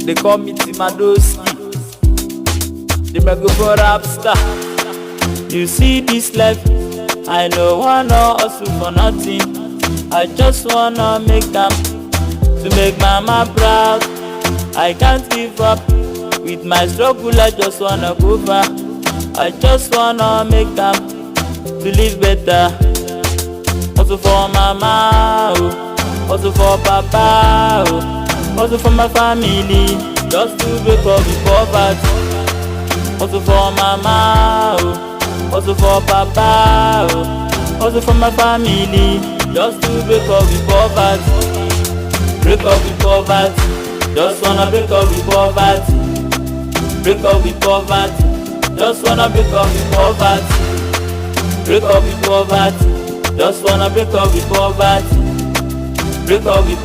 They call me Timadoski, the mega for rap star. You see this life, I no wanna hustle for nothing. I just wanna make am to make mama proud. I can't give up with my struggle, I just wanna go far. I just wanna make am to live better. Also for mama, oh, also for papa, oh, also for my family, just to break up the poverty. Also for mama, oh, also for papa, oh, also for my family, just to break up the poverty. Break up the poverty, just wanna break up the poverty. Break up the poverty, just wanna break up the poverty. Break up the poverty, just wanna break up the poverty. Break up the